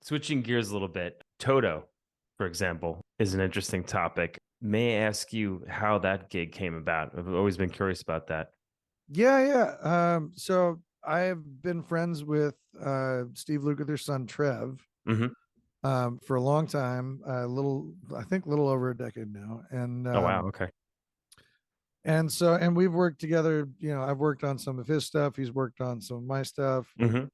Switching gears a little bit, Toto, for example, is an interesting topic. May I ask you how that gig came about? I've always been curious about that. So I've been friends with Steve Lukather's son Trev Hmm. for a long time, I think a little over a decade now, Oh, wow. Okay. and we've worked together. I've worked on some of his stuff. He's worked on some of my stuff. Hmm.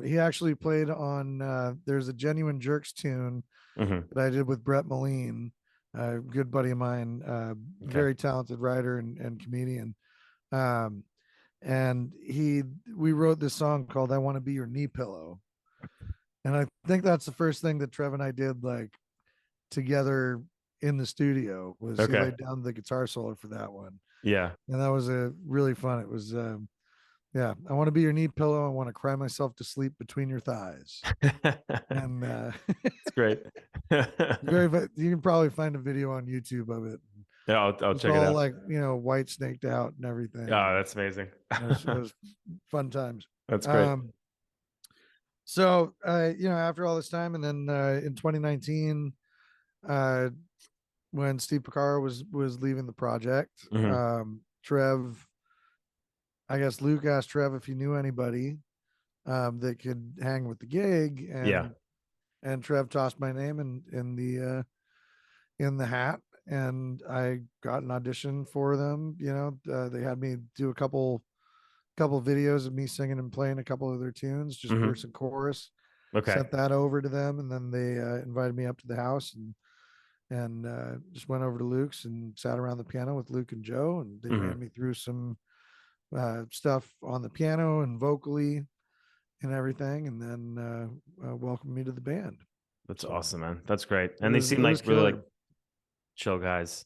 He actually played on there's a Genuine Jerks tune Hmm. that I did with Brett Moline, a good buddy of mine, Okay. very talented writer and comedian. Um, and we wrote this song called "I Want to Be Your Knee Pillow," and I think that's the first thing that Trev and I did like together in the studio. Was he Okay. laid down the guitar solo for that one, Yeah. and that was a really fun. It was yeah, I want to be your knee pillow. I want to cry myself to sleep between your thighs. And It's great. very, you can probably find a video on YouTube of it. Yeah, I'll It's check it all out. like, white snaked out and everything. Oh, And that's amazing. it was fun times. That's great. Um, after all this time, and then in 2019, uh, when Steve Picaro was leaving the project, Hmm. Trev, I guess Luke asked Trev if he knew anybody that could hang with the gig, Yeah. and Trev tossed my name in the hat, and I got an audition for them. They had me do a couple videos of me singing and playing a couple of their tunes, just Hmm. verse and chorus. Okay. Sent that over to them, and then they invited me up to the house and just went over to Luke's and sat around the piano with Luke and Joe, and they ran Hmm. me through some stuff on the piano and vocally and everything, and then welcomed me to the band. That's So awesome, man. That's great. it And they was seem it was like really like killer. chill guys.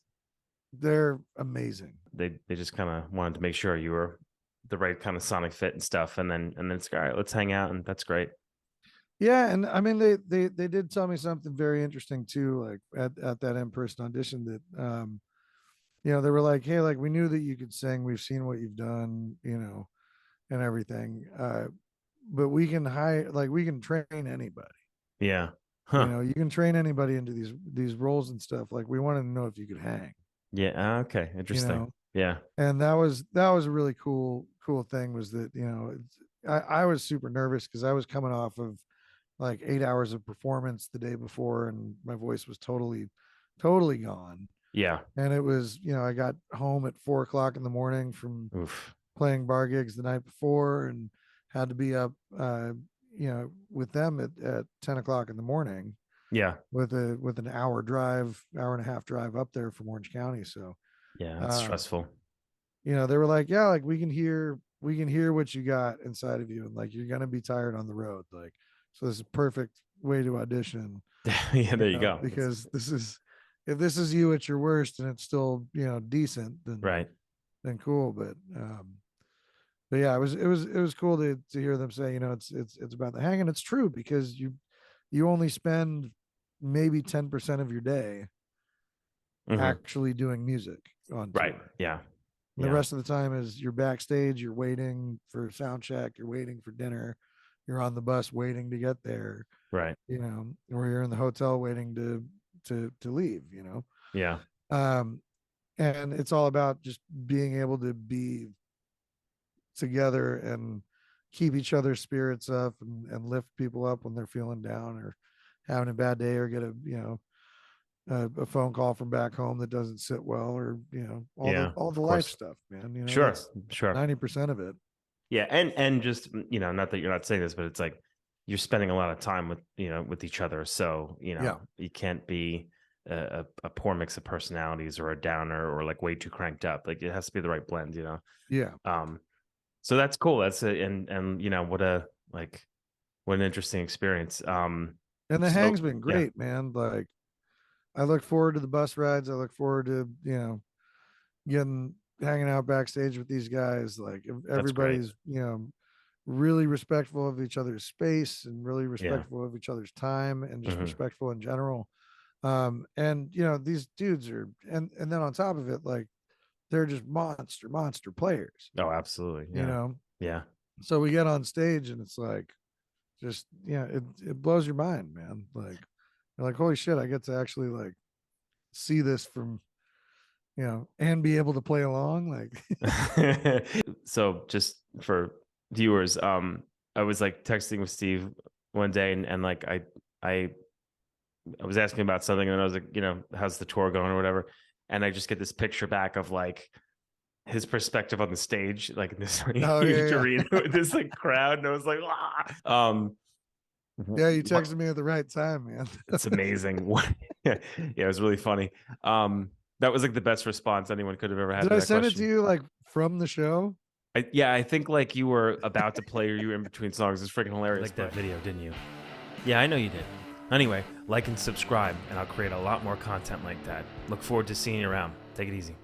They're amazing. They just kind of wanted to make sure you were the right kind of sonic fit and stuff, and then it's all right. Let's hang out, and that's great. Yeah, and I mean they did tell me something very interesting too, like at that in-person audition that they were like, hey, like we knew that you could sing, we've seen what you've done, and everything. But we can train anybody. Yeah. Huh. You can train anybody into these roles and stuff. Like we wanted to know if you could hang, Yeah. Okay. you Interesting. know. Yeah. And that was a really cool thing, was that, I was super nervous because I was coming off of like 8 hours of performance the day before, and my voice was totally gone. Yeah. And it was, I got home at 4 o'clock in the morning from Oof. playing bar gigs the night before, and had to be up, with them at 10 o'clock in the morning, Yeah. with an hour and a half drive up there from Orange County. So, Yeah. That's um, stressful. they were like, yeah, like we can hear what you got inside of you, and like you're gonna be tired on the road. Like, so this is a perfect way to audition, Yeah. There you go. That's because if this is you at your worst and it's still, decent, right. then cool. But yeah, it was cool to hear them say, it's about the hang, and it's true, because you only spend maybe 10% of your day Hmm. actually doing music on Right. tour. Yeah. And the Yeah. rest of the time is you're backstage, you're waiting for sound check, you're waiting for dinner, you're on the bus waiting to get there, Right. or you're in the hotel waiting to leave. Yeah. Um, and it's all about just being able to be together and keep each other's spirits up, and lift people up when they're feeling down or having a bad day, or get a phone call from back home that doesn't sit well, or all the Yeah. all the Of life course. stuff, man. Sure. That's Sure. 90% of it. Yeah. And just, not that you're not saying this, but it's like you're spending a lot of time with, with each other. So, Yeah. you can't be a poor mix of personalities or a downer or like way too cranked up. Like it has to be the right blend. Yeah. Um, so that's cool. That's a, and what a, like, what an interesting experience. And the So hang's been yeah. great, man. Like, I look forward to the bus rides. I look forward to, getting hanging out backstage with these guys. Like, That's great. everybody's, really respectful of each other's space, and really Yeah. respectful of each other's time, and just Hmm. respectful in general. And these dudes are, and then on top of it, like, they're just monster players, Oh, absolutely. you Yeah. know. Yeah. So we get on stage, and it's like just, yeah, it blows your mind, man. Like, you're like, holy shit, I get to actually like see this from, and be able to play along. Like, So just for viewers, I was like texting with Steve one day, and like I was asking about something, and I was like, how's the tour going or whatever, and I just get this picture back of like his perspective on the stage, like in this oh huge yeah, arena with this like crowd, and I was like, yeah, you what? texted me at the right time, man. It's amazing. Yeah, it was really funny. That was like the best response anyone could have ever had Did to I that send it to question. you like from the show? Yeah, I think like you were about to play, or you were in between songs. It's freaking You hilarious. liked that video, didn't you? Yeah, I know you did. Anyway, like and subscribe, and I'll create a lot more content like that. Look forward to seeing you around. Take it easy.